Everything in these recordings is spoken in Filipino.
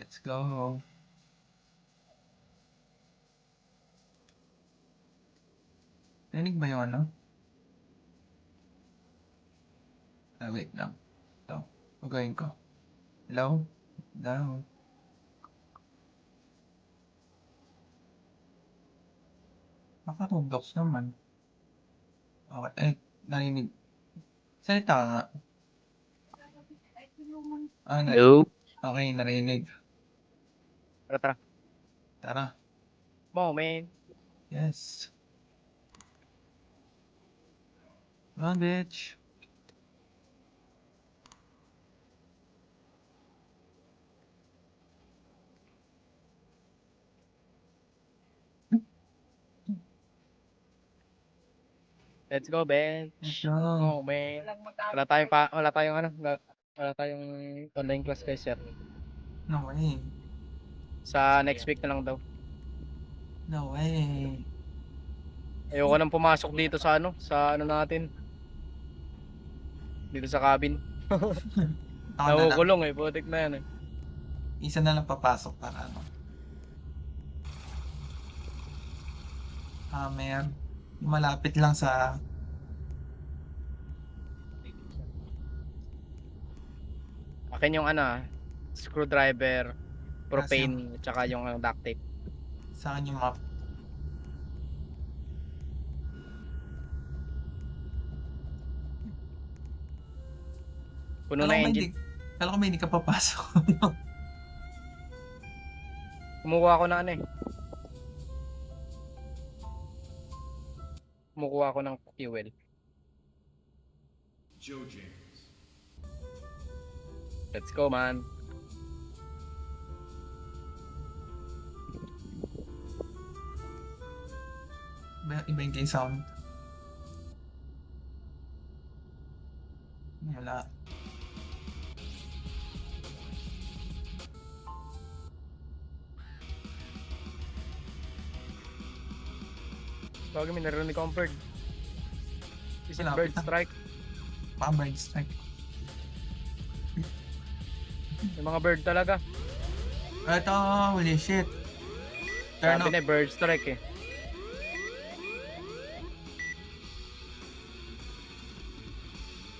Let's go. Rinig ba yung ano? Wait lang. Ito. Pagawin ko. Hello? Hello? Baka Roblox naman. Okay. Narinig. Salita ka nga. Hello? Okay, narinig. Tara. Tara. Moment. Yes. Run, bitch. Let's go, bench. Let's go. Moment. Wala tayong online class guys, sir. No way. Sa next week na lang daw. No way. Ayoko nang pumasok dito sa natin. Dito sa cabin. Ako na lang. Nakukulong putik na yan Isa na lang papasok para ano. Man. Malapit lang sa... Akin yung screwdriver, propane, at saka yung duct tape. Sa akin yung map. Puno na engine. Kala ko may hindi ka papasok. Kumukuha ako na Kumukuha ako ng fuel. Joe James. Let's go, man. Iba yung sound. Wala. Bagay, may narinig akong bird. Is it Malapit bird na. strike? Baka bird strike. Yung mga bird talaga. Ito, holy shit. Turn Sabi off. na bird strike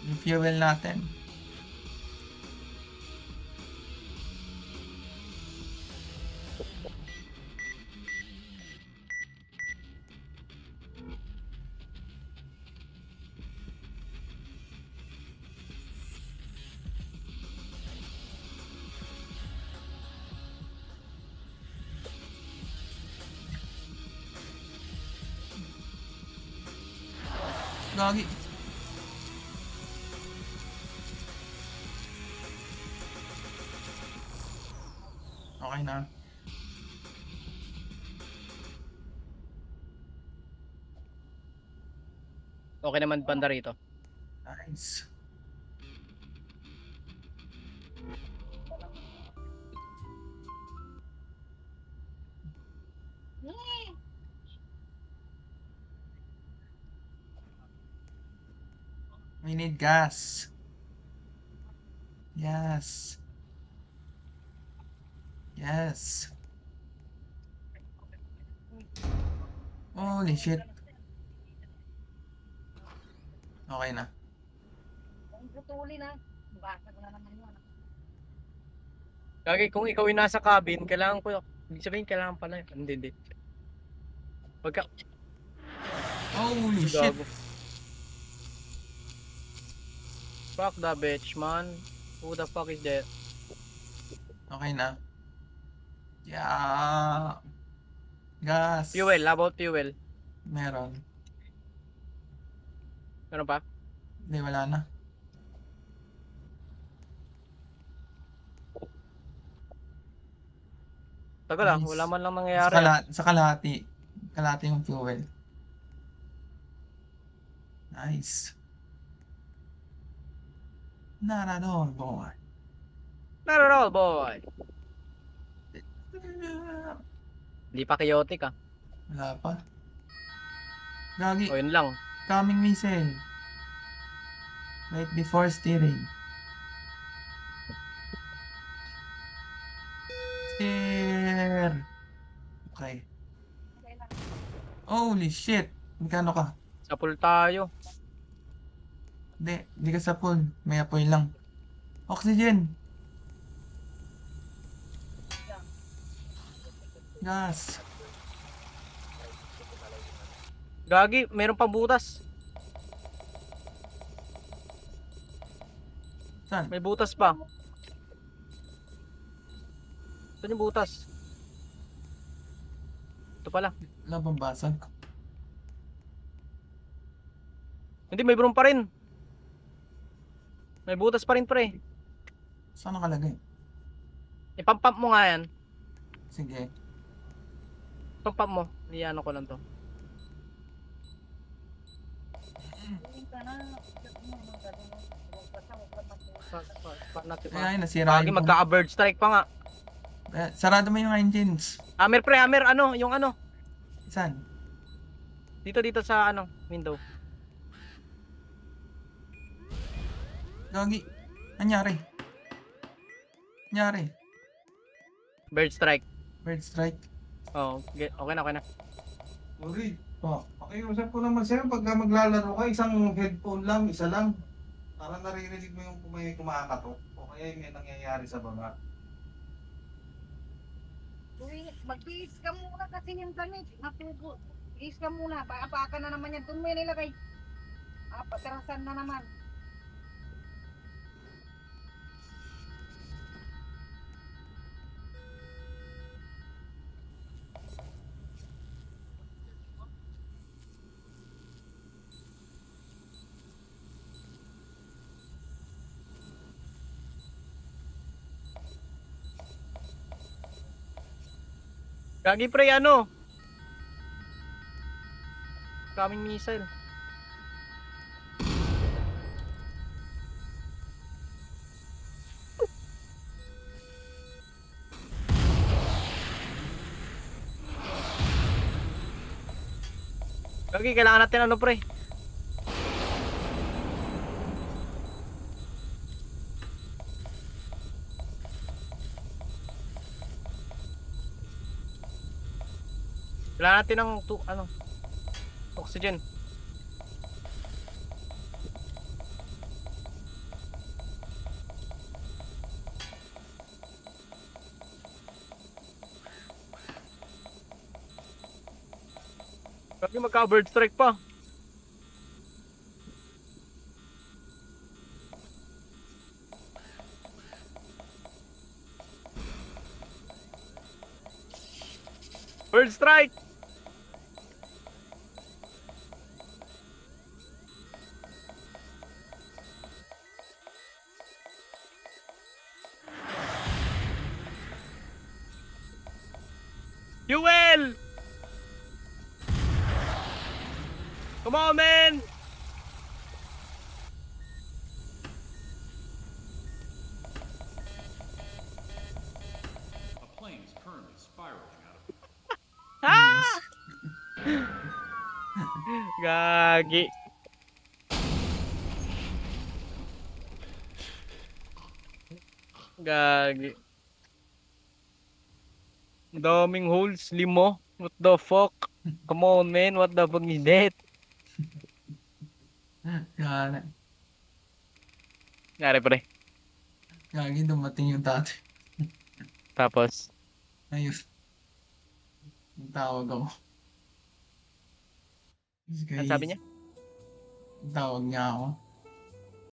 Yung fuel natin. Gagi. Okay na. Okay naman banda rito. Nice. We need gas. Yes. Yes. Holy shit. Okay na. Putuli na. Basag na naman yun. Kagi, kung ikaw yung nasa cabin, kailangan ko, ibig sabihin kailangan pala. Hindi. Pagka, Holy shit. gago. Fuck the bitch, man. Who the fuck is that? Okay na. Yeah. Gas. Fuel, about fuel. Meron. Meron pa? Hindi, wala na. Tagal lang, Nice. wala man lang Sa, nangyayari. sa kalahati. Kalahati yung fuel. Nice. Not at all, boy. Not at all, boy. Hindi pa chaotic Wala pa. Gagi. O yun lang. Coming missile. Right before steering. Share. Okay. Okay lang. Holy shit. Magkano ka? Sa pool tayo. Hindi ka sa pool. May apoy lang. Oxygen. Gas. Gagi, meron pang butas. Saan? May butas pa. Saan yung butas? Ito pala. Wala bang basag? Hindi, may broom pa rin. May butas pa rin, pre. Saan nakalagay? Ipamp mo nga yan. Sige. Pump mo. Iyan ko lang to. Tingin ka na. Pa natin Kaya pa. yun, nasira Gagi, yung... magka-bird strike pa nga. Sarado mo yung engines. Hammer, pre, hammer. Ano? Yung ano? Saan? Dito sa ano? Window. Gagi. Anyari? Anyari? Bird strike. Bird strike. Oh, okay na, okay na. Sorry. Pakiusap ko naman sa'yo pagka maglalaro ka, isang headphone lang, isa lang. Para naririnig mo yung may kumakatok. O kaya may nangyayari sa baba. Mag-tiis ka muna kasi yung damit. Matugo. Tiis ka muna. Baka na naman yan. Doon mo yan nilagay. Patirasan na naman. Gagi, pre, ano? Kaming missile. Gagi, kailangan natin ano, pre? Kailangan natin ng ano? Oxygen. Gagi, magka-bird strike pa. Bird strike! Fuel! Come on, man! A plane is currently spiraling out of Ah! Gagi. Gagi. Daming holes, 5. What the fuck? Come on, man. What the fuck is that? Kaya Nangyari, pre. Gagi, dumating yung dati. Tapos, Ayun. Ang tawag ako. ano sabi niya? Tawag niya ako.